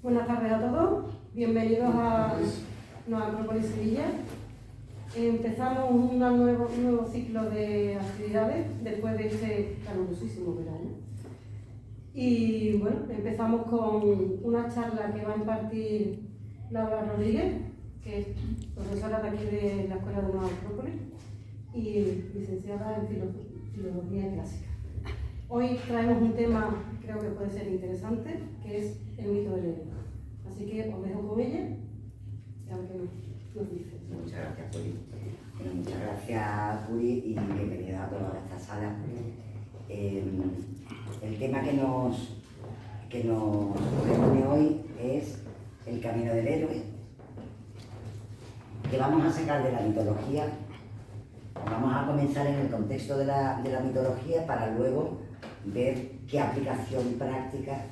Buenas tardes a todos, bienvenidos a Nueva Acrópolis Sevilla. Empezamos un nuevo ciclo de actividades después de este calurosísimo verano. Y bueno, empezamos con una charla que va a impartir Laura Rodríguez, que es profesora de aquí de la Escuela de Nueva Acrópolis y licenciada en Filología Clásica. Hoy traemos un tema que creo que puede ser interesante, que es el mito del héroe. Así que os dejo con ella y a ver qué nos dice. Muchas gracias, Puri. Bueno, muchas gracias, Puri, y bienvenidos a todas estas salas. El tema que nos reúne hoy es el camino del héroe, que vamos a sacar de la mitología. Vamos a comenzar en el contexto de la mitología para luego ver qué aplicación práctica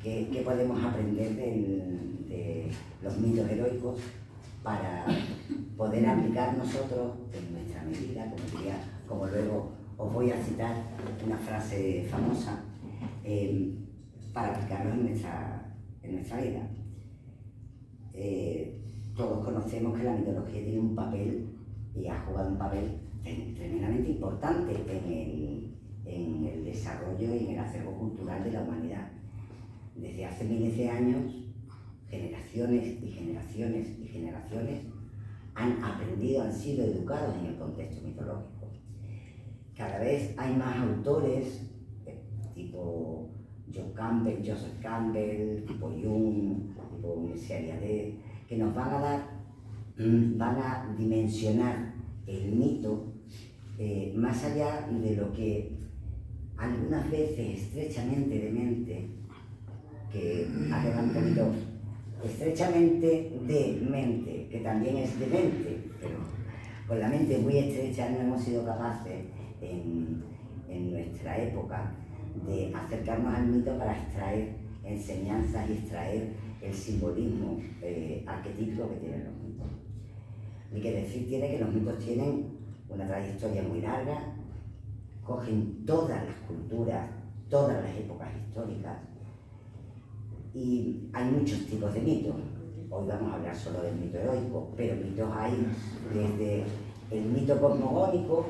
que podemos aprender de los mitos heroicos para poder aplicar nosotros en nuestra medida, como luego os voy a citar una frase famosa, para aplicarlo en nuestra vida. Todos conocemos que la mitología tiene un papel y ha jugado un papel tremendamente importante en el desarrollo y en el acervo cultural de la humanidad. Desde hace miles de años, generaciones y generaciones y generaciones han aprendido, han sido educados en el contexto mitológico. Cada vez hay más autores, tipo Joseph Campbell, tipo Jung, tipo Mircea Eliade, que nos van a dimensionar el mito más allá de lo que algunas veces estrechamente de mente, que ha quedado un poquito estrechamente de mente, que también es de mente, pero con la mente muy estrecha no hemos sido capaces en nuestra época de acercarnos al mito para extraer enseñanzas y extraer el simbolismo arquetípico que tienen los mitos. Ni que decir tiene que los mitos tienen una trayectoria muy larga, cogen todas las culturas, todas las épocas históricas, y hay muchos tipos de mitos. Hoy vamos a hablar solo del mito heroico, pero mitos hay desde el mito cosmogónico,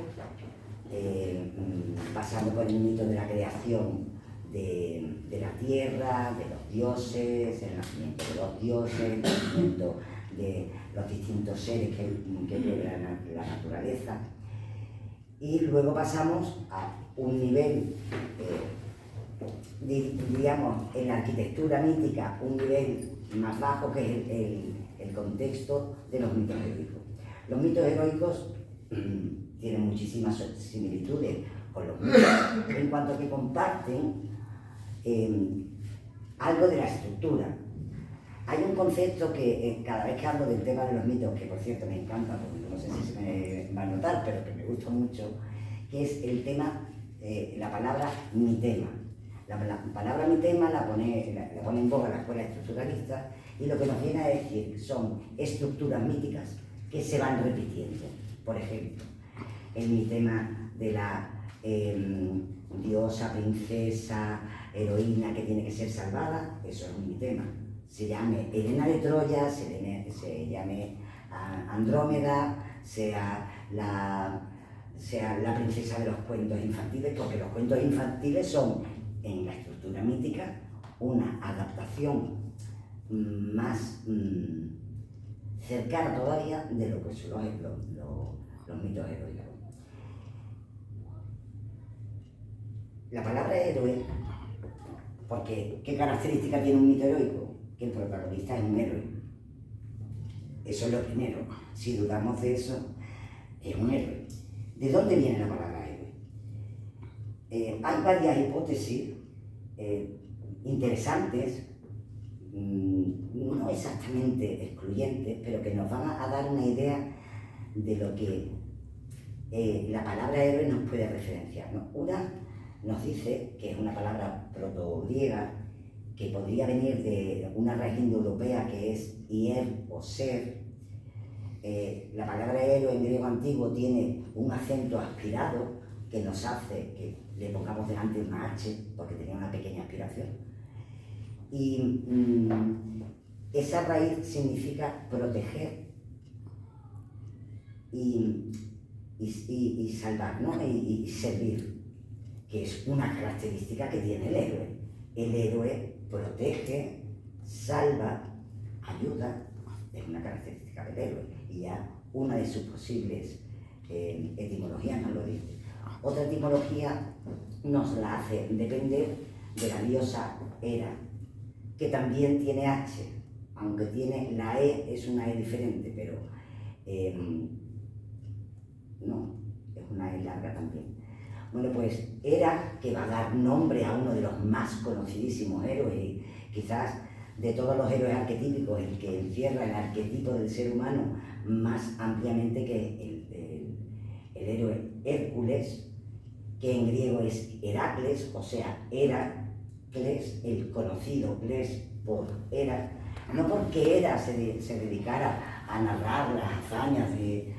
pasando por el mito de la creación de la tierra, de los dioses, el nacimiento de los dioses, el nacimiento de los distintos seres que pueblan la naturaleza. Y luego pasamos a un nivel, digamos, en la arquitectura mítica, un nivel más bajo, que es el contexto de los mitos heroicos. Los mitos heroicos tienen muchísimas similitudes con los mitos, en cuanto a que comparten algo de la estructura. Hay un concepto que cada vez que hablo del tema de los mitos, que por cierto me encanta, porque no sé si se me va a notar, pero que me gusta mucho, que es el tema, la palabra mitema. La palabra mitema la pone en boga la escuela estructuralista, y lo que nos viene a decir son estructuras míticas que se van repitiendo. Por ejemplo, el mitema de la diosa, princesa, heroína que tiene que ser salvada, eso es un mitema. Se llame Helena de Troya, se llame Andrómeda, sea la princesa de los cuentos infantiles, porque los cuentos infantiles son, en la estructura mítica, una adaptación más cercana todavía de lo que son los mitos heroicos. La palabra héroe, porque ¿qué característica tiene un mito heroico? Que el protagonista es un héroe. Eso es lo primero. Si dudamos de eso, es un héroe. ¿De dónde viene la palabra héroe? Hay varias hipótesis interesantes, no exactamente excluyentes, pero que nos van a dar una idea de lo que la palabra héroe nos puede referenciar, ¿no? Una nos dice que es una palabra proto-griega que podría venir de una raíz indoeuropea que es hier o ser. La palabra héroe en griego antiguo tiene un acento aspirado que nos hace que le pongamos delante una H porque tenía una pequeña aspiración. Y esa raíz significa proteger y salvar, ¿no? Y servir, que es una característica que tiene el héroe. El héroe protege, salva, ayuda, es una característica del héroe. Y ya una de sus posibles etimologías nos lo dice. Otra etimología nos la hace depender de la diosa Hera, que también tiene H, aunque tiene la E, es una E diferente, pero no, es una E larga también. Bueno, pues Hera, que va a dar nombre a uno de los más conocidísimos héroes, y quizás de todos los héroes arquetípicos, el que encierra el arquetipo del ser humano más ampliamente que el héroe Hércules, que en griego es Heracles, o sea, Heracles, el conocido Cles por Hera, no porque Hera se dedicara a narrar las hazañas de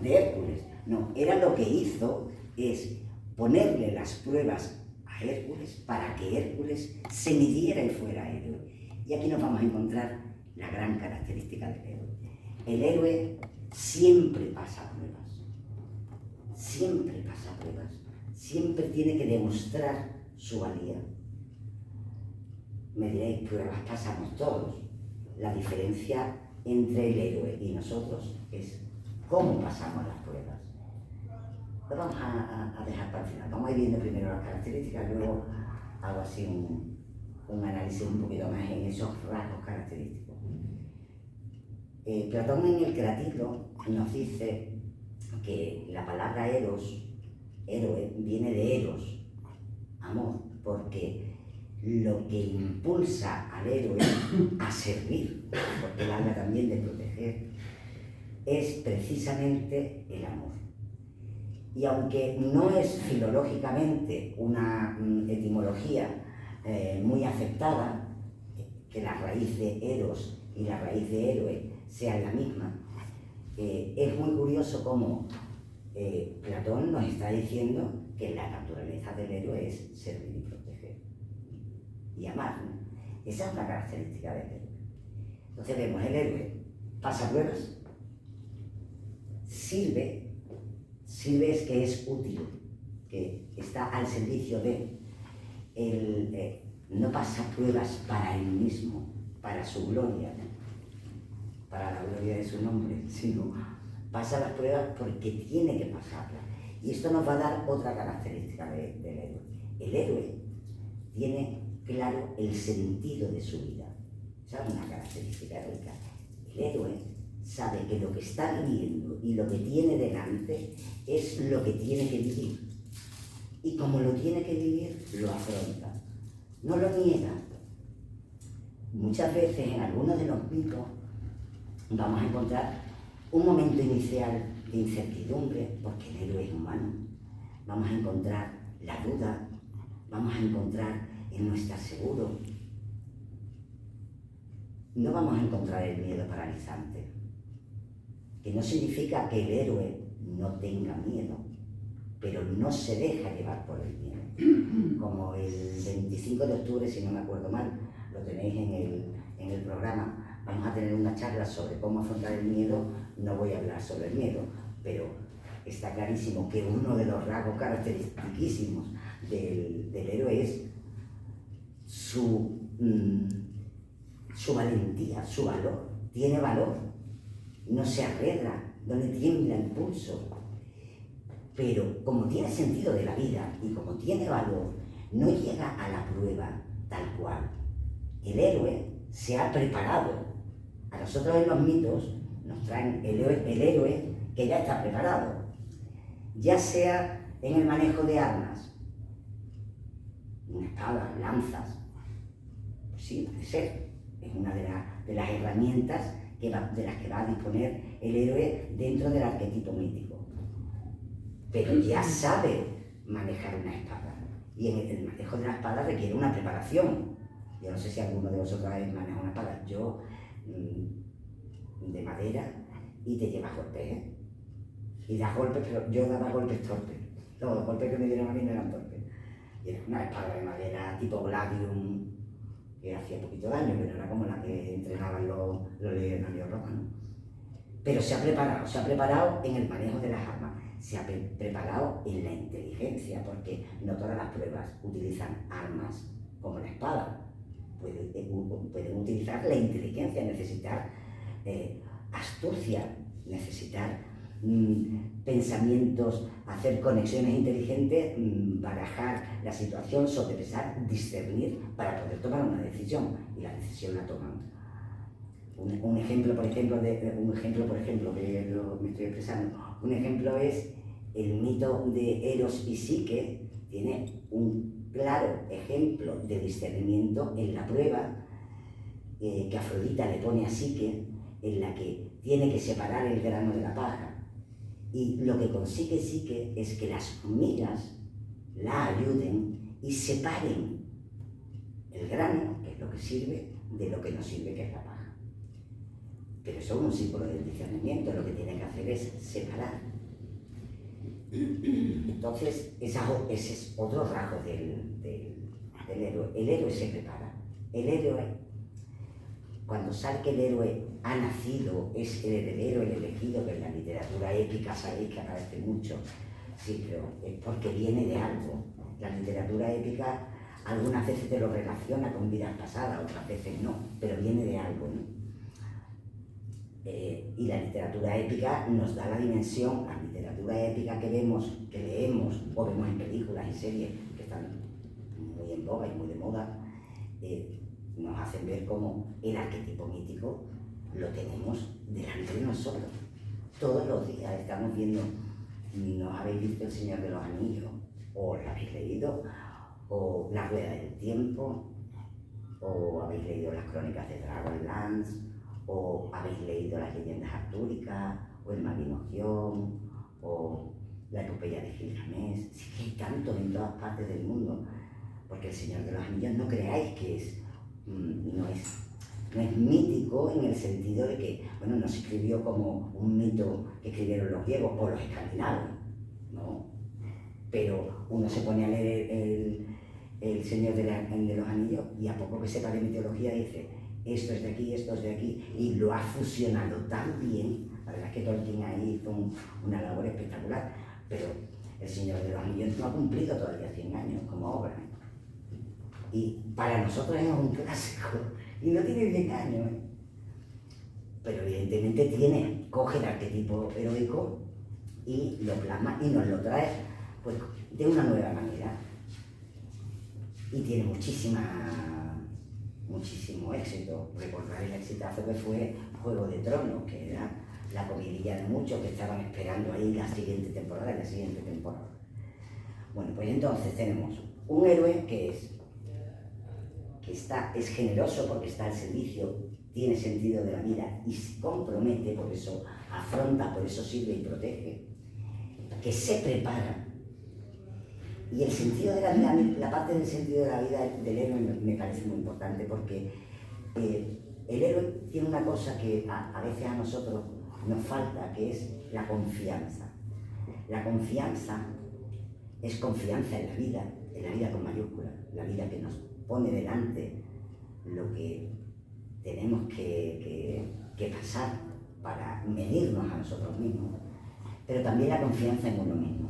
Hércules, no, Hera lo que hizo es ponerle las pruebas a Hércules para que Hércules se midiera y fuera héroe. Y aquí nos vamos a encontrar la gran característica del héroe. El héroe siempre pasa pruebas, siempre tiene que demostrar su valía. Me diréis, pruebas pasamos todos. La diferencia entre el héroe y nosotros es cómo pasamos las pruebas. Lo vamos a dejar para el final. Vamos a ir viendo primero las características, luego hago así un análisis un poquito más en esos rasgos característicos. Platón en el Cratilo nos dice que la palabra eros, héroe, viene de eros, amor, porque lo que impulsa al héroe a servir, porque él habla también de proteger, es precisamente el amor. Y aunque no es filológicamente una etimología muy aceptada, que la raíz de eros y la raíz de héroe sean la misma, es muy curioso cómo Platón nos está diciendo que la naturaleza del héroe es servir y proteger y amar, ¿no? Esa es una característica del héroe. Entonces vemos, el héroe pasa pruebas, sirve es que es útil, que está al servicio de él, no pasa pruebas para él mismo, para su gloria, ¿no? Para la gloria de su nombre, sino pasa las pruebas porque tiene que pasarlas. Y esto nos va a dar otra característica del héroe. El héroe tiene claro el sentido de su vida. Esa es una característica heroica. El héroe sabe que lo que está viviendo y lo que tiene delante es lo que tiene que vivir. Y como lo tiene que vivir, lo afronta. No lo niega. Muchas veces en algunos de los mitos vamos a encontrar un momento inicial de incertidumbre, porque el héroe es humano. Vamos a encontrar la duda, vamos a encontrar el no estar seguro. No vamos a encontrar el miedo paralizante, que no significa que el héroe no tenga miedo, pero no se deja llevar por el miedo. Como el 25 de octubre, si no me acuerdo mal, lo tenéis en el programa, vamos a tener una charla sobre cómo afrontar el miedo. No voy a hablar sobre el miedo, pero está clarísimo que uno de los rasgos característicos del héroe es su valentía, su valor. Tiene valor, no se arredra, no le tiembla el pulso. Pero como tiene sentido de la vida y como tiene valor, no llega a la prueba tal cual. El héroe se ha preparado. A nosotros en los mitos nos traen el héroe que ya está preparado, ya sea en el manejo de armas, una espada, lanzas, pues sí, puede ser, es una de las herramientas de las que va a disponer el héroe dentro del arquetipo mítico, pero ya sabe manejar una espada, y en el manejo de la espada requiere una preparación. Yo no sé si alguno de vosotros habéis manejado una espada, yo de madera, y te llevas golpes, ¿eh? Y das golpes, pero yo daba golpes torpes. Los golpes que me dieron a mí no eran torpes. Y era una espada de madera tipo Gladium, que hacía poquito daño, pero era como la que entrenaban los legionarios romanos. Pero se ha preparado en el manejo de las armas, se ha preparado en la inteligencia, porque no todas las pruebas utilizan armas como la espada. Pueden utilizar la inteligencia, necesitar astucia, necesitar pensamientos, hacer conexiones inteligentes, barajar la situación, sobrepesar, discernir para poder tomar una decisión, y la decisión la toman. Un ejemplo, por ejemplo, que me estoy expresando, un ejemplo es el mito de Eros y Psique. Tiene un claro ejemplo de discernimiento en la prueba que Afrodita le pone a Psique, en la que tiene que separar el grano de la paja. Y lo que consigue Psique es que las hormigas la ayuden y separen el grano, que es lo que sirve, de lo que no sirve, que es la paja. Pero eso es un símbolo del discernimiento, lo que tiene que hacer es separar. Entonces, ese es otro rasgo del héroe. El héroe se prepara. El héroe, cuando sale que el héroe ha nacido, es el heredero, el elegido, que en la literatura épica sabéis que aparece mucho, sí, pero es porque viene de algo. La literatura épica algunas veces te lo relaciona con vidas pasadas, otras veces no, pero viene de algo, ¿no? Y la literatura épica nos da la dimensión, la literatura épica que vemos, que leemos o vemos en películas y series que están muy en boga y muy de moda, nos hacen ver cómo el arquetipo mítico lo tenemos delante de nosotros. Todos los días estamos viendo, ¿no habéis visto El Señor de los Anillos? ¿O lo habéis leído? ¿O La Rueda del Tiempo? ¿O habéis leído las crónicas de Dragonlance? ¿O habéis leído las leyendas artúricas? ¿O el Mabinogión? ¿O la epopeya de Gilgamesh? Sí que hay tantos en todas partes del mundo, porque El Señor de los Anillos no creáis que no es mítico en el sentido de que, bueno, no se escribió como un mito que escribieron los griegos o los escandinavos, ¿no? Pero uno se pone a leer el Señor de los Anillos y a poco que sepa de mitología dice, esto es de aquí, esto es de aquí, y lo ha fusionado tan bien. La verdad es que Tolkien ahí hizo una labor espectacular, pero El Señor de los Anillos no ha cumplido todavía 100 años como obra. Y para nosotros es un clásico, y no tiene 100 años, pero evidentemente coge el arquetipo heroico y lo plasma y nos lo trae pues, de una nueva manera. Y tiene muchísimo éxito. Recordar el exitazo que fue Juego de Tronos, que era la comidilla de muchos que estaban esperando ahí la siguiente temporada. Bueno, pues entonces tenemos un héroe que es generoso porque está al servicio, tiene sentido de la vida y se compromete, por eso afronta, por eso sirve y protege, que se prepara. Y el sentido de la vida, la parte del sentido de la vida del héroe me parece muy importante, porque el héroe tiene una cosa que a veces a nosotros nos falta, que es la confianza. La confianza es confianza en la vida con mayúscula, la vida que nos pone delante lo que tenemos que pasar para medirnos a nosotros mismos, pero también la confianza en uno mismo.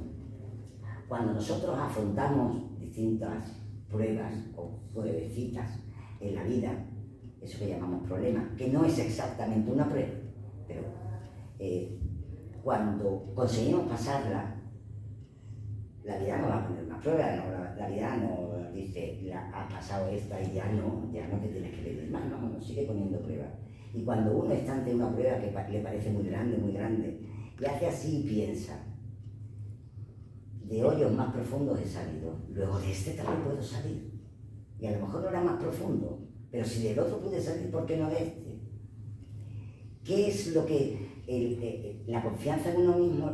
Cuando nosotros afrontamos distintas pruebas o pruebecitas en la vida, eso que llamamos problema, que no es exactamente una prueba, pero cuando conseguimos pasarla, la vida no va a poner una prueba, la vida no dice, has pasado esta y ya no te tienes que pedir más, no, sigue poniendo pruebas. Y cuando uno está ante una prueba que le parece muy grande, y hace así y piensa, de hoyos más profundos he salido, luego de este también puedo salir. Y a lo mejor no era más profundo, pero si del otro pude salir, ¿por qué no de este? ¿Qué es lo que la confianza en uno mismo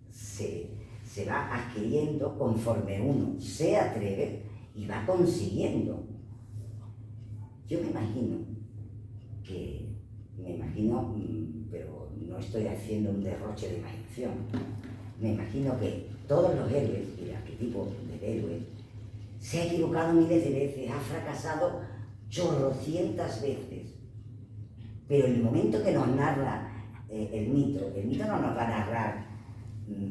se va adquiriendo conforme uno se atreve y va consiguiendo? Yo me imagino, pero no estoy haciendo un derroche de imaginación, me imagino que todos los héroes y el arquetipo del héroe se ha equivocado miles de veces, ha fracasado chorrocientas veces. Pero en el momento que nos narra el mito no nos va a narrar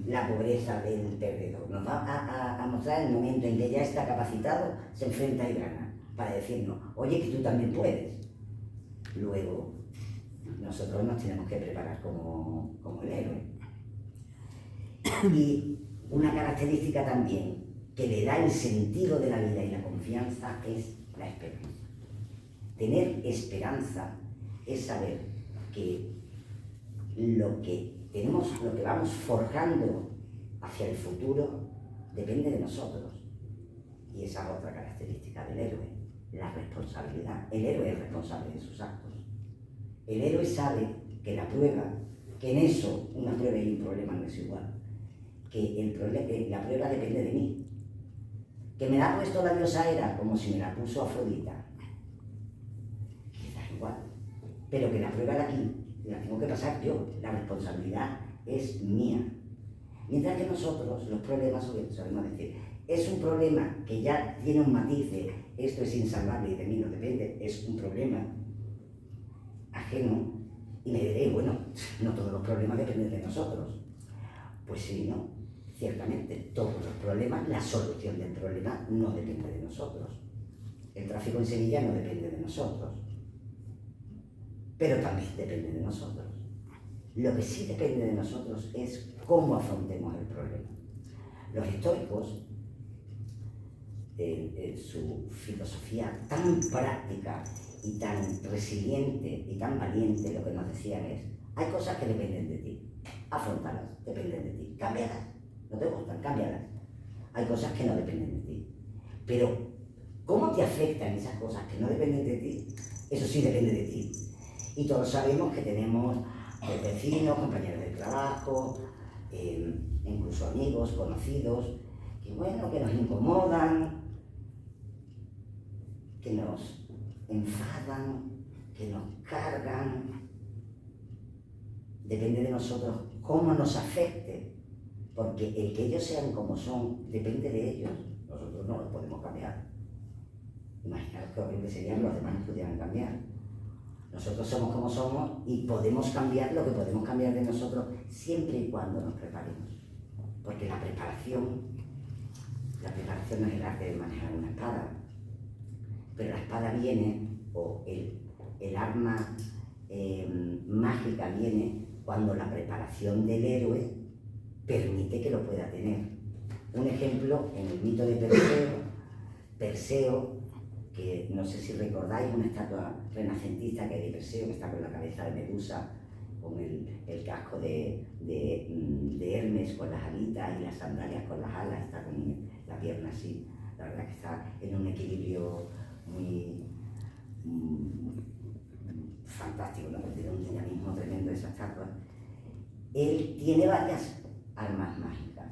la pobreza del perdedor, nos va a mostrar el momento en que ya está capacitado, se enfrenta y gana, para decirnos, oye, que tú también puedes. Luego, nosotros nos tenemos que preparar como el héroe. Y una característica también que le da el sentido de la vida y la confianza es la esperanza. Tener esperanza es saber que lo que vamos forjando hacia el futuro depende de nosotros. Y esa es otra característica del héroe, la responsabilidad. El héroe es responsable de sus actos. El héroe sabe que la prueba, que en eso una prueba y un problema no es igual, que la prueba depende de mí. Que me la ha puesto la diosa Hera como si me la puso Afrodita. Que da igual. Pero que la prueba de aquí la tengo que pasar yo. La responsabilidad es mía. Mientras que nosotros, los problemas, sabemos decir, es un problema que ya tiene un matiz de esto es insalvable y de mí no depende, es un problema ajeno, y me diré, bueno, no todos los problemas dependen de nosotros. Pues sí, no, ciertamente, todos los problemas, la solución del problema no depende de nosotros. El tráfico en Sevilla no depende de nosotros, pero también depende de nosotros. Lo que sí depende de nosotros es cómo afrontemos el problema. Los estoicos, en su filosofía tan práctica y tan resiliente y tan valiente, lo que nos decían es, hay cosas que dependen de ti, afrontalas, dependen de ti, cámbialas, no te gustan, cámbialas. Hay cosas que no dependen de ti, pero ¿cómo te afectan esas cosas que no dependen de ti? Eso sí depende de ti. Y todos sabemos que tenemos vecinos, compañeros de trabajo, incluso amigos, conocidos, que bueno, que nos incomodan, que nos enfadan, que nos cargan. Depende de nosotros cómo nos afecte, porque el que ellos sean como son depende de ellos. Nosotros no los podemos cambiar. Imaginaos qué horrible serían los demás que pudieran cambiar. Nosotros somos como somos y podemos cambiar lo que podemos cambiar de nosotros siempre y cuando nos preparemos. Porque la preparación no es el arte de manejar una espada, pero la espada viene, o el arma mágica viene cuando la preparación del héroe permite que lo pueda tener. Un ejemplo, en el mito de Perseo, que no sé si recordáis, una estatua renacentista que hay de Perseo, que está con la cabeza de Medusa, con el casco de Hermes con las alitas y las sandalias con las alas, está con la pierna así. La verdad que está en un equilibrio muy fantástico, ¿no? Tiene un dinamismo tremendo esa estatua. Él tiene varias armas mágicas.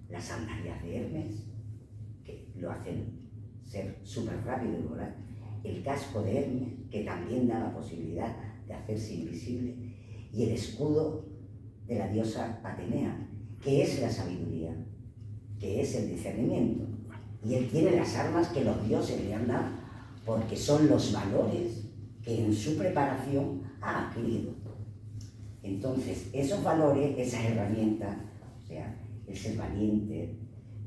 Las sandalias de Hermes, que lo hacen ser súper rápido y volar. El casco de Hermes, que también da la posibilidad de hacerse invisible. Y el escudo de la diosa Atenea, que es la sabiduría, que es el discernimiento. Y él tiene las armas que los dioses le han dado, porque son los valores que en su preparación ha adquirido. Entonces, esos valores, esas herramientas, o sea, el ser valiente,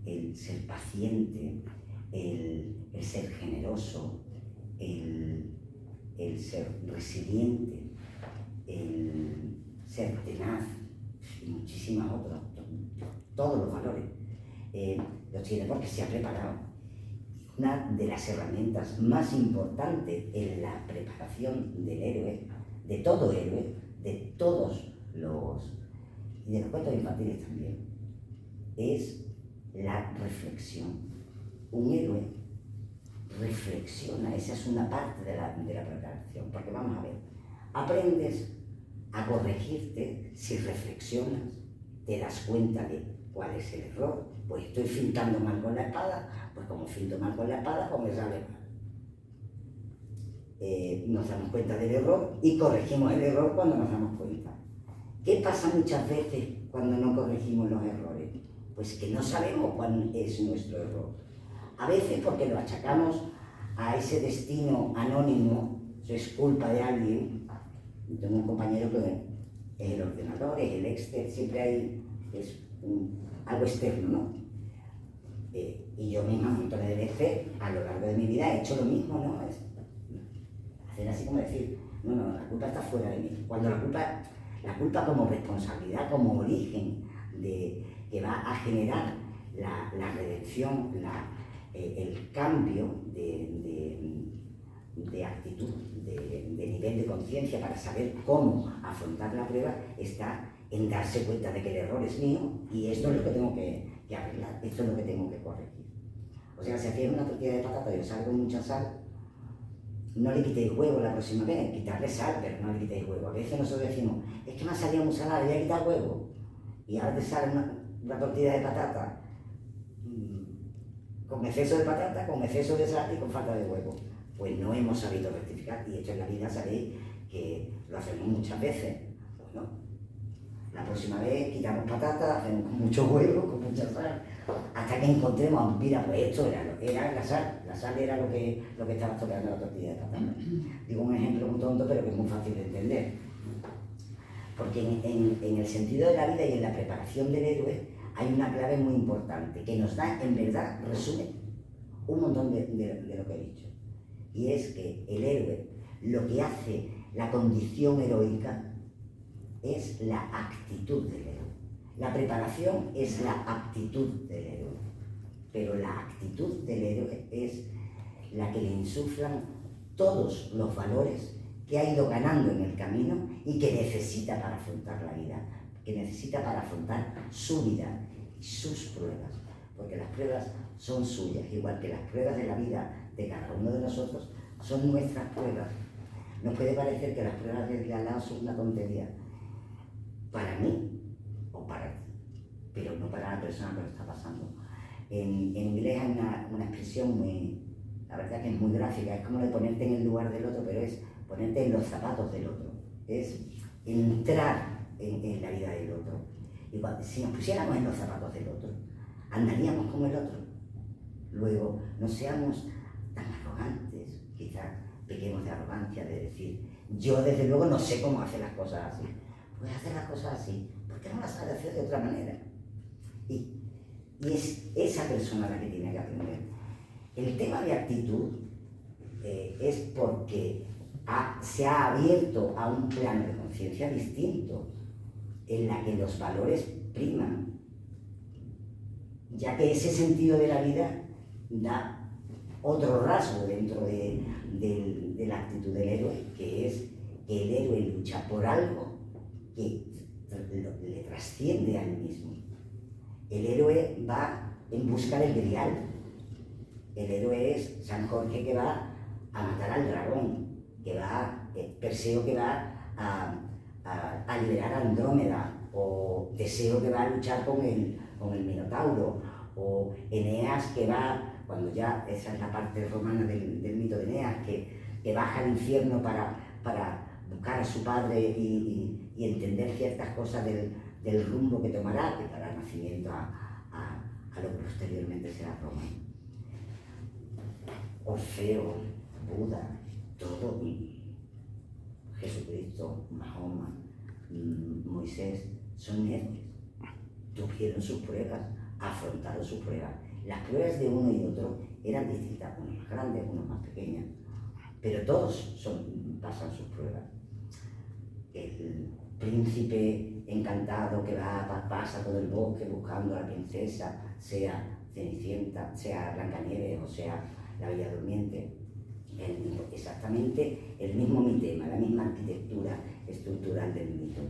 el ser paciente, el ser generoso, el ser resiliente, el ser tenaz y muchísimas otras, todos los valores, los tiene porque se ha preparado. Una de las herramientas más importantes en la preparación del héroe, de todo héroe, de todos los, y de los cuentos infantiles también, es la reflexión. Un héroe reflexiona, esa es una parte de la preparación, porque vamos a ver, aprendes a corregirte si reflexionas, te das cuenta de cuál es el error. Pues estoy fintando mal con la espada, pues como finto mal con la espada, pues me sale mal. Nos damos cuenta del error y corregimos el error cuando nos damos cuenta. ¿Qué pasa muchas veces cuando no corregimos los errores? Pues que no sabemos cuál es nuestro error. A veces porque lo achacamos a ese destino anónimo, eso es culpa de alguien. Tengo un compañero que es el ordenador, es el Excel, siempre hay algo externo, ¿no? Y yo misma montones de veces a lo largo de mi vida he hecho lo mismo, ¿no? Hacer así como decir, no, la culpa está fuera de mí. Cuando la culpa como responsabilidad, como origen que va a generar la redención, el cambio de actitud, de nivel de conciencia para saber cómo afrontar la prueba, está en darse cuenta de que el error es mío y esto es lo que tengo que arreglar, esto es lo que tengo que corregir. O sea, si hacéis una tortilla de patata y os salgo mucha sal, no le quitéis huevo la próxima vez, quitarle sal, pero no le quitéis huevo. A veces nosotros decimos, es que me ha salido muy salada, le voy a quitar huevo. Y ahora te sale una tortilla de patata con exceso de patata, con exceso de sal y con falta de huevo. Pues no hemos sabido rectificar, y esto en la vida sabéis que lo hacemos muchas veces. Bueno, la próxima vez quitamos patata, hacemos con mucho huevo, con mucha sal, hasta que encontremos, mira, pues esto era la sal era lo que estaba estropeando la tortilla de patata. Digo un ejemplo muy tonto, pero que es muy fácil de entender. Porque en el sentido de la vida y en la preparación del héroe hay una clave muy importante, que nos da, en verdad, resume un montón de lo que he dicho. Y es que el héroe, lo que hace la condición heroica, es la actitud del héroe. La preparación es la actitud del héroe, pero la actitud del héroe es la que le insuflan todos los valores que ha ido ganando en el camino y que necesita para afrontar la vida, que necesita para afrontar su vida y sus pruebas, porque las pruebas son suyas, igual que las pruebas de la vida de cada uno de nosotros son nuestras pruebas. Nos puede parecer que las pruebas de al lado son una tontería para mí o para ti, pero no para la persona que lo está pasando. En inglés hay una expresión la verdad que es muy gráfica, es como de ponerte en el lugar del otro, pero es ponerte en los zapatos del otro, es entrar en la vida del otro. Y si nos pusiéramos en los zapatos del otro, andaríamos como el otro. Luego, no seamos tan arrogantes, quizás pequemos de arrogancia, de decir, yo desde luego no sé cómo hacer las cosas así. Pues hacer las cosas así, porque no las sabe hacer de otra manera. Y es esa persona la que tiene que aprender. El tema de actitud es porque se ha abierto a un plano de conciencia distinto, en la que los valores priman, ya que ese sentido de la vida da otro rasgo dentro de la actitud del héroe, que es que el héroe lucha por algo que le trasciende a él mismo. El héroe va en busca del grial. El héroe es San Jorge, que va a matar al dragón, Perseo, que va a liberar a Andrómeda, o Teseo, que va a luchar con el Minotauro, o Eneas, que va, cuando ya esa es la parte romana del mito de Eneas, que baja al infierno para buscar a su padre y entender ciertas cosas del rumbo que tomará, que dará nacimiento a lo que posteriormente será Roma. Orfeo, Buda, todo, Jesucristo, Mahoma, Moisés, son héroes. Tuvieron sus pruebas, afrontaron sus pruebas. Las pruebas de uno y otro eran distintas, unos más grandes, unos más pequeños, pero todos pasan sus pruebas. El príncipe encantado que pasa todo el bosque buscando a la princesa, sea Cenicienta, sea Blancanieves o sea la Bella Durmiente, exactamente el mismo mitema, la misma arquitectura estructural del mito.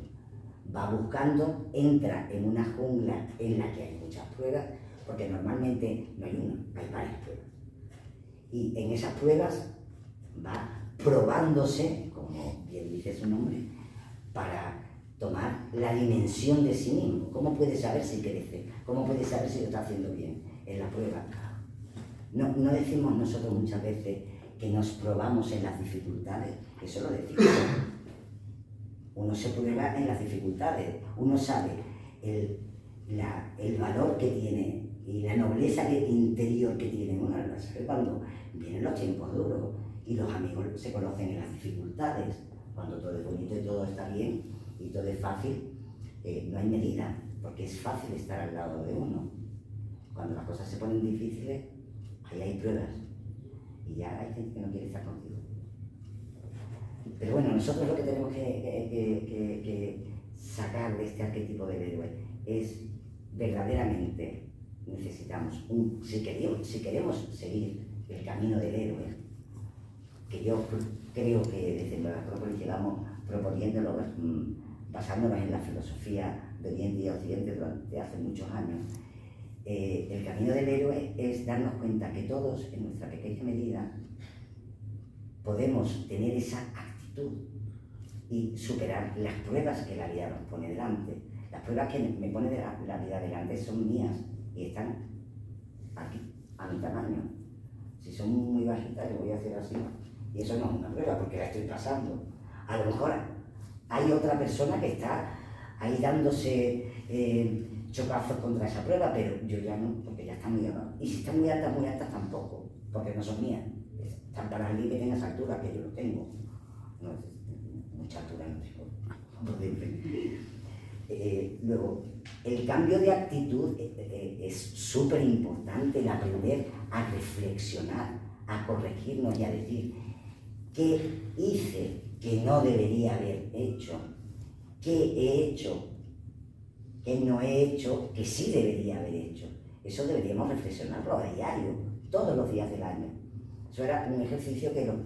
Va buscando, entra en una jungla en la que hay muchas pruebas, porque normalmente no hay una, hay varias pruebas. Y en esas pruebas va probándose, como bien dice su nombre, para tomar la dimensión de sí mismo. ¿Cómo puede saber si crece? ¿Cómo puede saber si lo está haciendo bien? En la prueba. No decimos nosotros muchas veces que nos probamos en las dificultades, eso lo decimos. Uno se prueba en las dificultades, uno sabe el valor que tiene y la nobleza interior que tiene uno. saber cuando vienen los tiempos duros y los amigos se conocen en las dificultades. Cuando todo es bonito y todo está bien y todo es fácil, no hay medida, porque es fácil estar al lado de uno. Cuando las cosas se ponen difíciles, ahí hay pruebas y ya hay gente que no quiere estar contigo. Pero bueno, nosotros lo que tenemos que sacar de este arquetipo del héroe es verdaderamente necesitamos, si queremos seguir el camino del héroe, que yo creo que desde la Acrópolis llevamos proponiéndolo, basándonos en la filosofía de Oriente y Occidente durante hace muchos años, el camino del héroe es darnos cuenta que todos, en nuestra pequeña medida, podemos tener esa actitud y superar las pruebas que la vida nos pone delante. Las pruebas que me pone la vida delante son mías y están aquí, a mi tamaño. Si son muy bajitas, yo voy a hacer así. Y eso no es una prueba, porque la estoy pasando. A lo mejor hay otra persona que está ahí dándose chocazos contra esa prueba, pero yo ya no, porque ya está muy abajo. Y si están muy altas tampoco, porque no son mías. Están para alguien que tenga esa altura, que yo no tengo. No, mucha altura no tengo. Luego, el cambio de actitud es súper importante, el aprender a reflexionar, a corregirnos y a decir qué hice que no debería haber hecho, qué he hecho que no he hecho que sí debería haber hecho. Eso deberíamos reflexionarlo a diario, todos los días del año. Eso era un ejercicio que los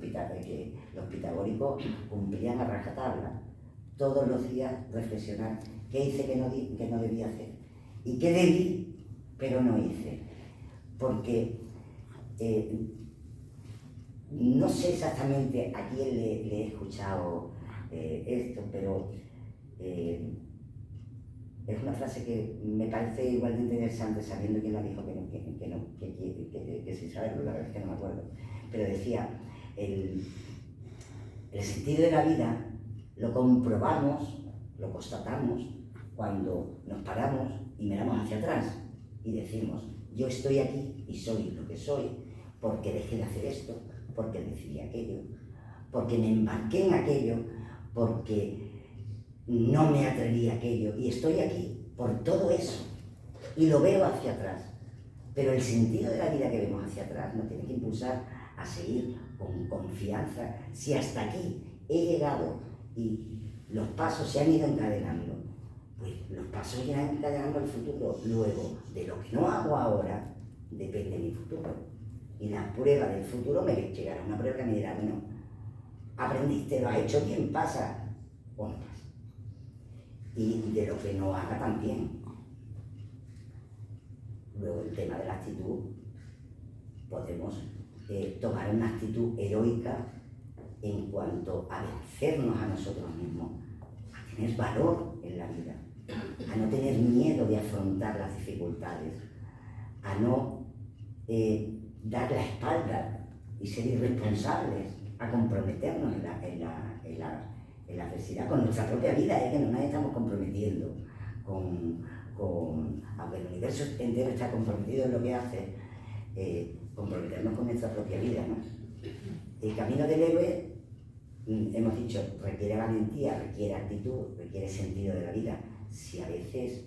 pitagóricos cumplían a rajatabla. Todos los días reflexionar qué hice que no debía hacer y qué debí pero no hice. Porque no sé exactamente a quién le he escuchado esto, pero es una frase que me parece igual de interesante, sabiendo quién la dijo, que sí saberlo, la verdad es que no me acuerdo. Pero decía, el sentido de la vida lo comprobamos, lo constatamos, cuando nos paramos y miramos hacia atrás y decimos, yo estoy aquí y soy lo que soy porque dejé de hacer esto, porque decidí aquello, porque me embarqué en aquello, porque no me atreví a aquello y estoy aquí por todo eso y lo veo hacia atrás. Pero el sentido de la vida que vemos hacia atrás nos tiene que impulsar a seguir con confianza. Si hasta aquí he llegado y los pasos se han ido encadenando, pues los pasos irán encadenando el futuro. Luego, de lo que no hago ahora, depende mi futuro. Y la prueba del futuro me llegará una prueba que me dirá, bueno, aprendiste, lo has hecho bien, pasa o no pasa. Y de lo que no haga también. Luego el tema de la actitud, podemos tomar una actitud heroica en cuanto a vencernos a nosotros mismos, a tener valor en la vida, a no tener miedo de afrontar las dificultades, a no dar la espalda y ser irresponsables, a comprometernos en la adversidad con nuestra propia vida, que no nos estamos comprometiendo aunque el universo entero está comprometido en lo que hace, comprometernos con nuestra propia vida, ¿no? El camino del héroe, hemos dicho, requiere valentía, requiere actitud, requiere sentido de la vida. Si a veces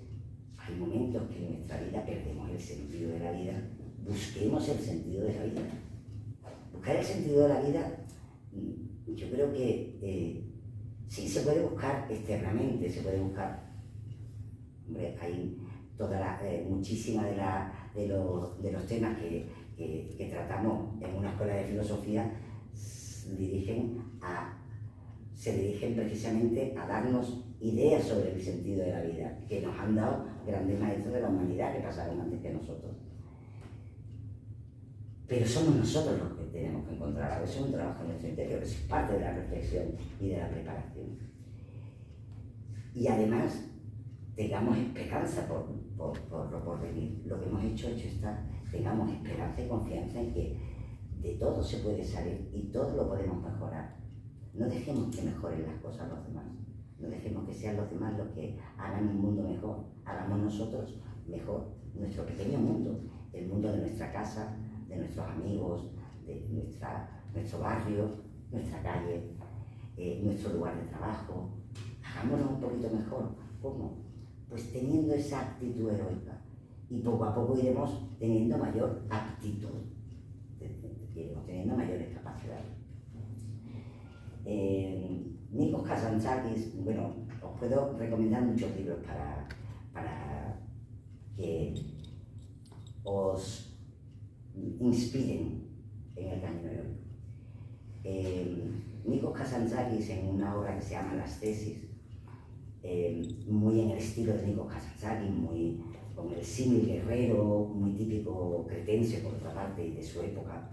hay momentos que en nuestra vida perdemos el sentido de la vida, busquemos el sentido de la vida. Buscar el sentido de la vida, yo creo que sí se puede buscar externamente, se puede buscar. Hombre, hay muchísimas de los temas que tratamos en una escuela de filosofía se dirigen precisamente a darnos ideas sobre el sentido de la vida, que nos han dado grandes maestros de la humanidad que pasaron antes que nosotros. Pero somos nosotros los que tenemos que encontrar, a veces un trabajo en nuestro interior, que es parte de la reflexión y de la preparación. Y además, tengamos esperanza por venir. Lo que hemos hecho está. Tengamos esperanza y confianza en que de todo se puede salir y todo lo podemos mejorar. No dejemos que mejoren las cosas los demás. No dejemos que sean los demás los que hagan un mundo mejor. Hagamos nosotros mejor nuestro pequeño mundo, el mundo de nuestra casa, de nuestros amigos, de nuestro barrio, nuestra calle, nuestro lugar de trabajo. Hagámoslo un poquito mejor. ¿Cómo? Pues teniendo esa actitud heroica. Y poco a poco iremos teniendo mayor aptitud, iremos teniendo mayores capacidades. Nikos Kazantzakis, bueno, os puedo recomendar muchos libros para que os inspiren en el camino heroico. Nikos Kazantzakis, en una obra que se llama Las tesis, muy en el estilo de Nikos Kazantzakis, muy con el símil guerrero, muy típico cretense por otra parte y de su época,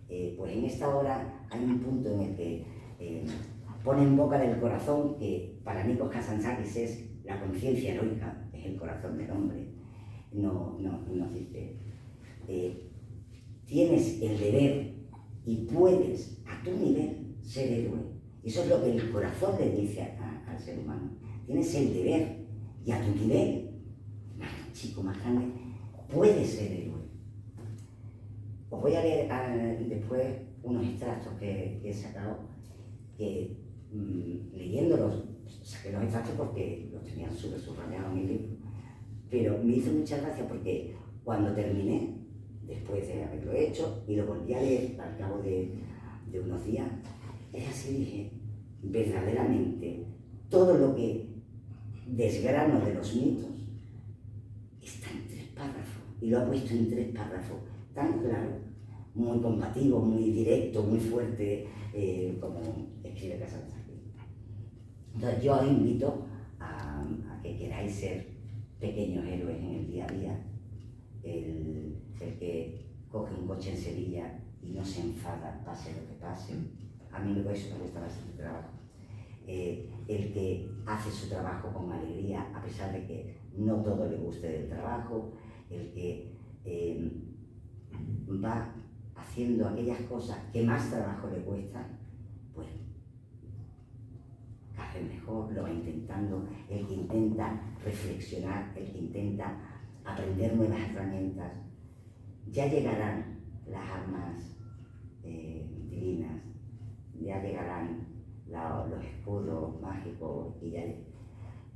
pues en esta obra hay un punto en el que pone en boca del corazón, que para Nikos Kazantzakis es la conciencia heroica, es el corazón del hombre. Nos dice, tienes el deber y puedes a tu nivel ser héroe. Eso es lo que el corazón le dice al ser humano. Tienes el deber y a tu nivel, más chico, más grande, puedes ser héroe. Os voy a leer después unos extractos que he sacado, que leyéndolos, saqué los extractos porque los tenía súper subrayados en mi libro, pero me hizo mucha gracia porque cuando terminé, después de haberlo hecho, y lo volví a leer al cabo de unos días, es así, dije, verdaderamente, todo lo que desgrano de los mitos está en 3 párrafos, y lo ha puesto en 3 párrafos, tan claro, muy combativo, muy directo, muy fuerte, como escribe Kazantzakis. Entonces yo os invito a que queráis ser pequeños héroes en el día a día, el que coge un coche en Sevilla y no se enfada, pase lo que pase. A mí eso me gusta bastante trabajo. El que hace su trabajo con alegría a pesar de que no todo le guste del trabajo, el que va haciendo aquellas cosas que más trabajo le cuestan, pues cada vez mejor, lo va intentando, el que intenta reflexionar, el que intenta aprender nuevas herramientas. Ya llegarán las armas divinas, ya llegarán los escudos mágicos, y ya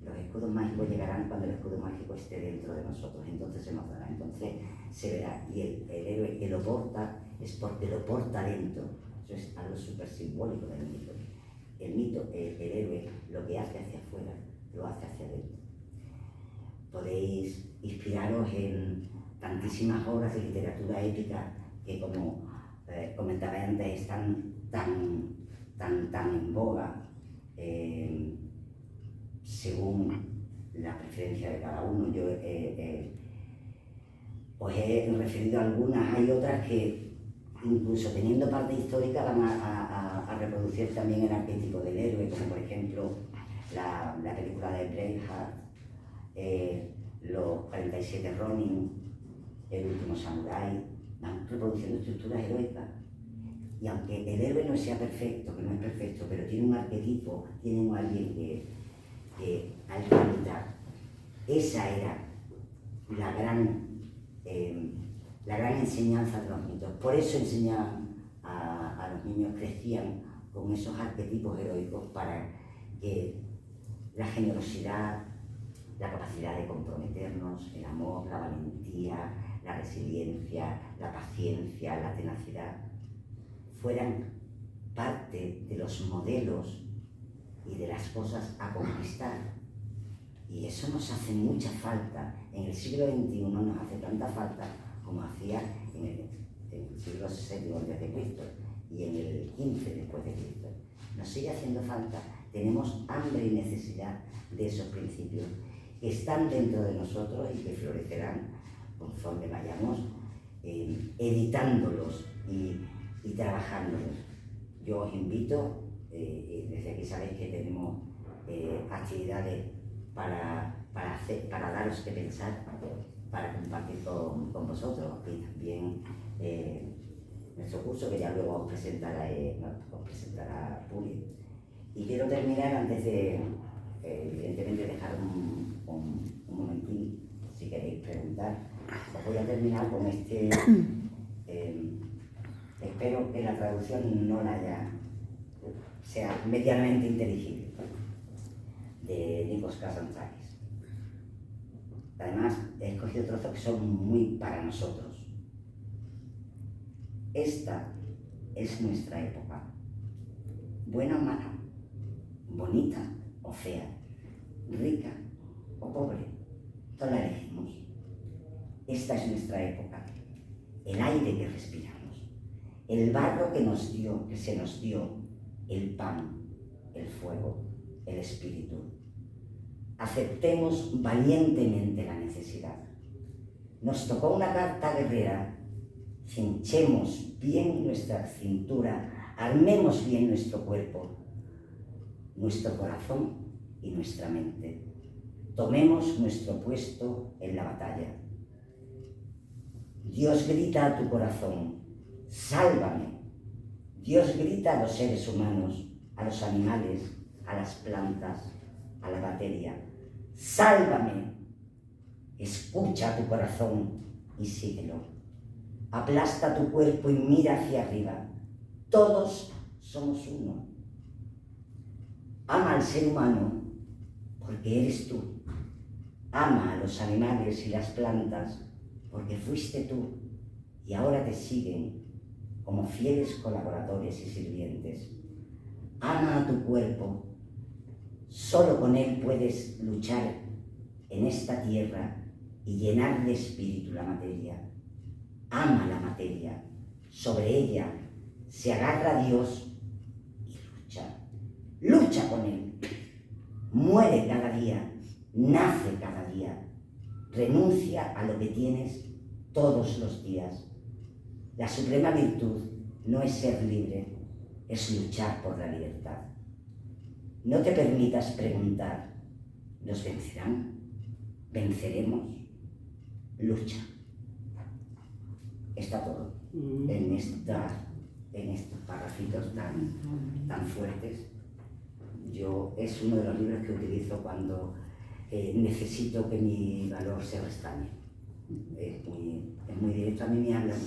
los escudos mágicos llegarán cuando el escudo mágico esté dentro de nosotros, entonces se nos dará, entonces se verá. Y el héroe que lo porta es porque lo porta dentro. Eso es algo súper simbólico del mito. El héroe lo que hace hacia afuera, lo hace hacia adentro. Podéis inspiraros en tantísimas obras de literatura épica que, como comentaba antes, están tan en boga según la preferencia de cada uno. Yo os he referido a algunas, hay otras que incluso teniendo parte histórica van a reproducir también el arquetipo del héroe, como por ejemplo la película de Braveheart, los 47 Ronin, el último Samurái, van reproduciendo estructuras heroicas. Y aunque el héroe no sea perfecto, que no es perfecto, pero tiene un arquetipo, tiene alguien que hay que imitar. Esa era la gran enseñanza de los mitos. Por eso enseñaban a los niños, crecían con esos arquetipos heroicos para que la generosidad, la capacidad de comprometernos, el amor, la valentía, la resiliencia, la paciencia, la tenacidad, fueran parte de los modelos y de las cosas a conquistar. Y eso nos hace mucha falta. En el siglo XXI nos hace tanta falta como hacía en el siglo VII a.C. y en el XV después de Cristo. Nos sigue haciendo falta. Tenemos hambre y necesidad de esos principios que están dentro de nosotros y que florecerán conforme vayamos editándolos y trabajándolos. Yo os invito, desde aquí sabéis que tenemos actividades para daros que pensar, para compartir con vosotros, y también nuestro curso que ya luego os presentará Puri. Y quiero terminar antes de, evidentemente, dejar un momentín, si queréis preguntar. Os voy a terminar con este espero que la traducción no sea medianamente inteligible, de Nikos Kazantzakis. Además, he escogido trozos que son muy para nosotros. Esta es nuestra época, buena o mala, bonita o fea, rica o pobre, todos la elegimos. Esta es nuestra época, el aire que respiramos, el barro que se nos dio, el pan, el fuego, el espíritu. Aceptemos valientemente la necesidad. Nos tocó una carta guerrera, cinchemos bien nuestra cintura, armemos bien nuestro cuerpo, nuestro corazón y nuestra mente. Tomemos nuestro puesto en la batalla. Dios grita a tu corazón, sálvame. Dios grita a los seres humanos, a los animales, a las plantas, a la materia. Sálvame. Escucha a tu corazón y síguelo. Aplasta tu cuerpo y mira hacia arriba. Todos somos uno. Ama al ser humano porque eres tú. Ama a los animales y las plantas porque fuiste tú y ahora te siguen como fieles colaboradores y sirvientes. Ama a tu cuerpo. Solo con él puedes luchar en esta tierra y llenar de espíritu la materia. Ama la materia. Sobre ella se agarra a Dios y lucha. Lucha con él. Muere cada día. Nace cada día. Renuncia a lo que tienes todos los días. La suprema virtud no es ser libre, es luchar por la libertad. No te permitas preguntar, ¿nos vencerán? ¿Venceremos? Lucha. Está todo en estos párrafitos tan fuertes. Es uno de los libros que utilizo cuando necesito que mi valor se restañe. Es muy directo. A mí me hablan,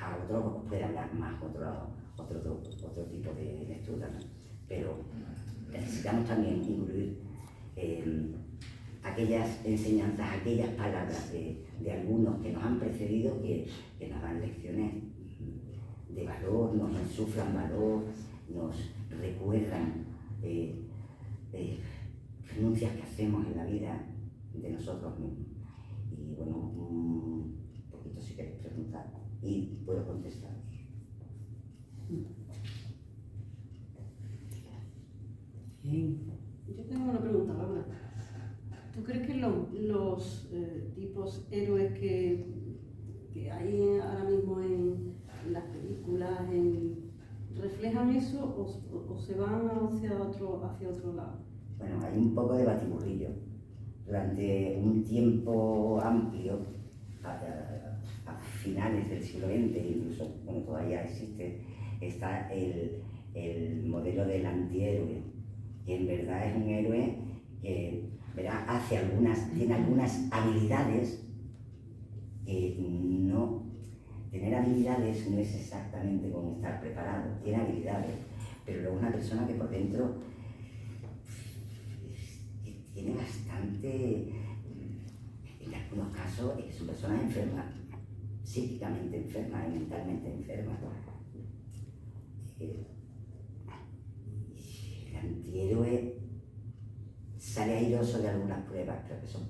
a otros puede hablar más, otro tipo de lectura, ¿no? Pero necesitamos también incluir aquellas enseñanzas, aquellas palabras de algunos que nos han precedido, que nos dan lecciones de valor, nos insuflan valor, nos recuerdan renuncias que hacemos en la vida de nosotros mismos. Y bueno, un poquito si queréis preguntar y puedo contestaros. Bien. Yo tengo una pregunta, Laura. ¿Tú crees que los tipos héroes que hay ahora mismo en las películas reflejan eso o se van hacia otro lado? Bueno, hay un poco de batiburrillo. Durante un tiempo amplio, a finales del siglo XX, incluso, bueno, todavía existe, está el modelo del antihéroe, que en verdad es un héroe que, ¿verdad?, tiene algunas habilidades que no... Tener habilidades no es exactamente como estar preparado, tiene habilidades, pero luego una persona que por dentro tiene bastante, en algunos casos es una persona enferma, psíquicamente enferma y mentalmente enferma. El antihéroe sale airoso de algunas pruebas, creo que son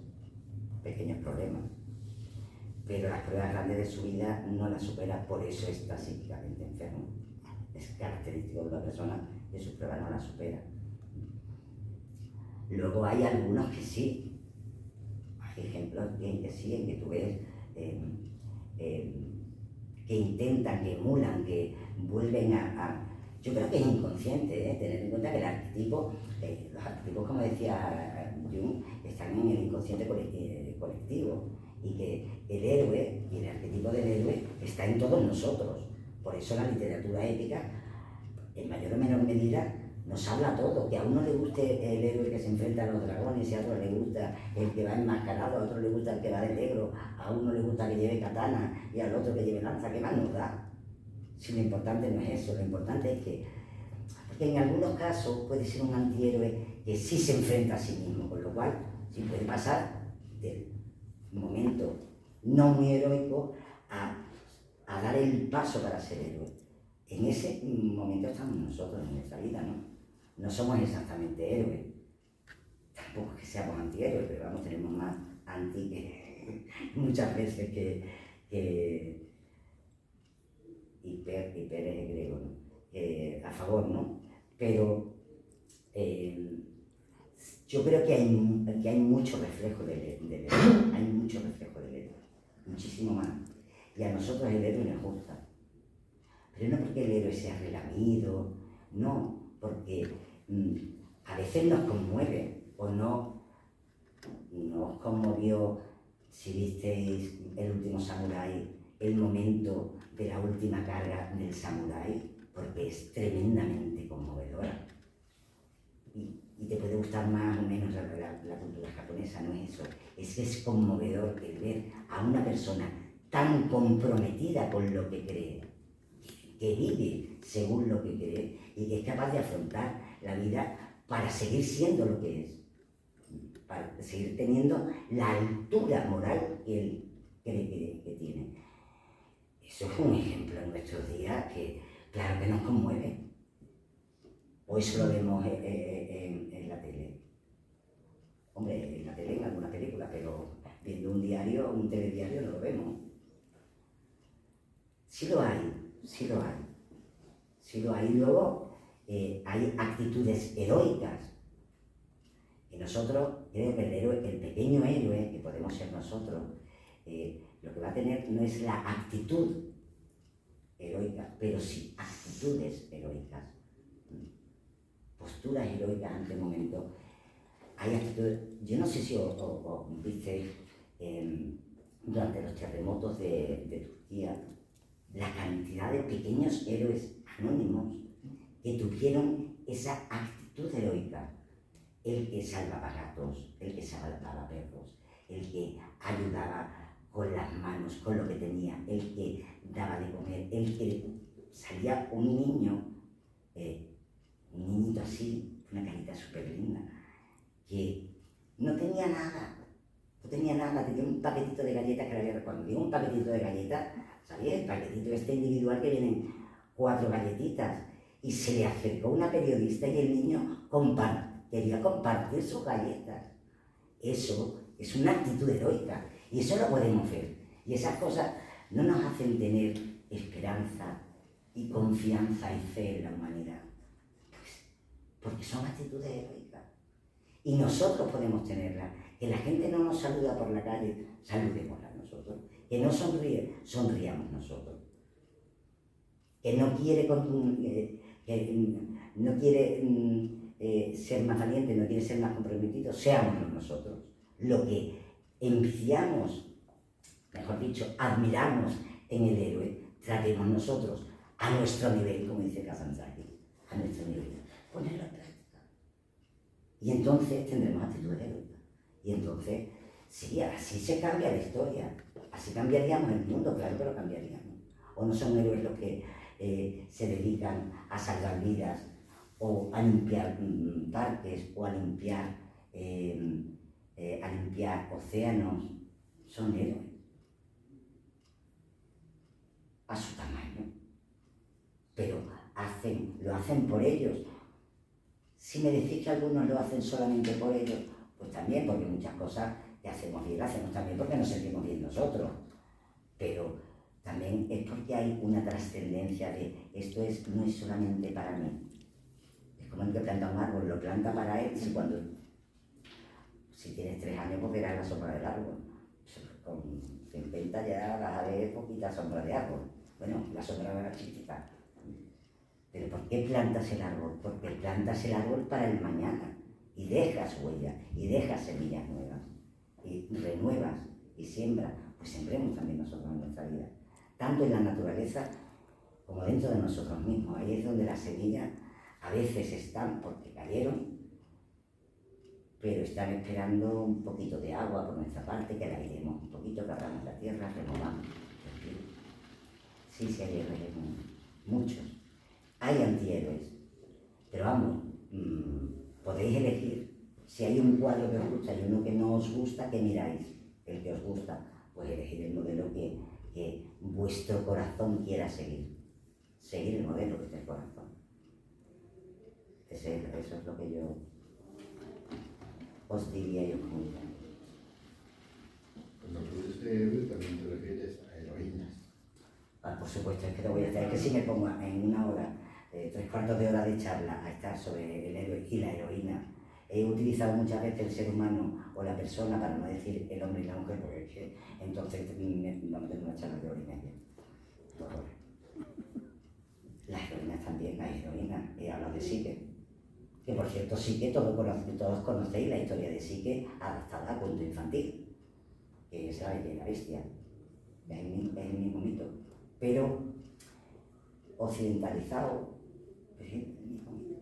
pequeños problemas, pero las pruebas grandes de su vida no las supera, por eso está psíquicamente enfermo. Es característico de una persona que sus pruebas no las supera. Luego hay algunos que sí, hay ejemplos que sí, en que tú ves que intentan, que emulan, que vuelven a... Yo creo que es inconsciente, tener en cuenta que los arquetipos, como decía Jung, están en el inconsciente colectivo y que el héroe y el arquetipo del héroe está en todos nosotros. Por eso la literatura épica, en mayor o menor medida, nos habla todo, que a uno le guste el héroe que se enfrenta a los dragones y a otro le gusta el que va enmascarado, a otro le gusta el que va de negro, a uno le gusta que lleve katana y al otro que lleve lanza. ¿Qué más nos da? Si lo importante no es eso, lo importante es que, porque en algunos casos puede ser un antihéroe que sí se enfrenta a sí mismo, con lo cual sí puede pasar del momento no muy heroico a dar el paso para ser héroe. En ese momento estamos nosotros en nuestra vida, ¿no? No somos exactamente héroes, tampoco es que seamos antihéroes, pero vamos, tenemos más anti que muchas veces que hiper es griego, ¿no? A favor, ¿no? Pero yo creo que hay mucho reflejo del héroe, hay mucho reflejo del héroe, muchísimo más. Y a nosotros el héroe nos gusta. Pero no porque el héroe sea relamido, no, porque a veces nos conmueve, o no os conmovió, si visteis El último samurái, el momento de la última carga del samurái, porque es tremendamente conmovedora. Y te puede gustar más o menos la cultura japonesa, no es eso. Es conmovedor el ver a una persona tan comprometida con lo que cree, que vive según lo que cree y que es capaz de afrontar la vida para seguir siendo lo que es, para seguir teniendo la altura moral que él cree que tiene. Eso es un ejemplo en nuestros días que, claro que nos conmueve. O eso lo vemos en la tele. Hombre, en la tele, en alguna película, pero viendo un diario, un telediario, no lo vemos. Sí lo hay, sí lo hay. Sí lo hay. Luego hay actitudes heroicas. Y nosotros, creo que el héroe, el pequeño héroe, que podemos ser nosotros, lo que va a tener no es la actitud heroica, pero sí actitudes heroicas. Posturas heroicas ante el momento. Hay actitudes, yo no sé si os visteis durante los terremotos de Turquía, la cantidad de pequeños héroes anónimos que tuvieron esa actitud heroica. El que salvaba gatos, el que salvaba perros, el que ayudaba con las manos, con lo que tenía, el que daba de comer, el que salía un niñito así, una carita súper linda, que no tenía nada, tenía un paquetito de galletas que le había, cuando digo un paquetito de galletas, ¿sabéis? El paquetito este individual que vienen 4 galletitas, y se le acercó una periodista y el niño quería compartir sus galletas. Eso es una actitud heroica, y eso lo podemos ver, y esas cosas no nos hacen tener esperanza y confianza y fe en la humanidad, pues, porque son actitudes heroicas. Y nosotros podemos tenerla. Que la gente no nos saluda por la calle, saludémosla nosotros. Que no sonríe, sonriamos nosotros. Que no quiere, ser más valiente, no quiere ser más comprometido, seámoslo nosotros. Lo que envidiamos, mejor dicho, admiramos en el héroe, tratemos nosotros a nuestro nivel, como dice Kazantzakis, a nuestro nivel. Ponerlo en práctica. Y entonces tendremos actitudes heroicas. Y entonces, sí, así se cambia la historia. Así cambiaríamos el mundo, claro que lo cambiaríamos. O no son héroes los que se dedican a salvar vidas, o a limpiar parques, o a limpiar océanos. Son héroes. A su tamaño. Pero lo hacen por ellos. Si me decís que algunos lo hacen solamente por ellos, pues también, porque muchas cosas que hacemos bien, las hacemos también porque nos sentimos bien nosotros. Pero también es porque hay una trascendencia de esto no es solamente para mí. Es como el que planta un árbol, lo planta para él, si tienes 3 años pues verás la sombra del árbol. Con 50 ya vas a ver poquita sombra de árbol. Bueno, la sombra va a ser chiquita. ¿Pero por qué plantas el árbol? Porque plantas el árbol para el mañana y dejas huella y dejas semillas nuevas y renuevas y siembras. Pues sembremos también nosotros en nuestra vida, tanto en la naturaleza como dentro de nosotros mismos. Ahí es donde las semillas a veces están porque cayeron, pero están esperando un poquito de agua por nuestra parte, que la iremos un poquito, que abramos la tierra, renovamos. Sí, hay héroes en el mundo. muchos. Hay antihéroes, pero vamos, podéis elegir. Si hay un cuadro que os gusta y uno que no os gusta, ¿qué miráis? El que os gusta, pues elegir el modelo que vuestro corazón quiera seguir. Seguir el modelo que es el corazón. Eso es lo que yo os diría y os comunicaría. Cuando tú dices héroe también te refieres a heroínas. Por supuesto, es que te voy a estar, es que si me pongo en una hora, 3/4 de hora de charla a estar sobre el héroe y la heroína, he utilizado muchas veces el ser humano o la persona para no decir el hombre y la mujer, porque es que entonces vamos a tener una charla de hora y media. Las heroínas también, hay heroínas, he hablado de Psique. Que por cierto, Psique, todos conocéis la historia de Psique adaptada a cuento infantil, que es la Bella y la Bestia, es el mismo mito, pero occidentalizado, es el mismo mito.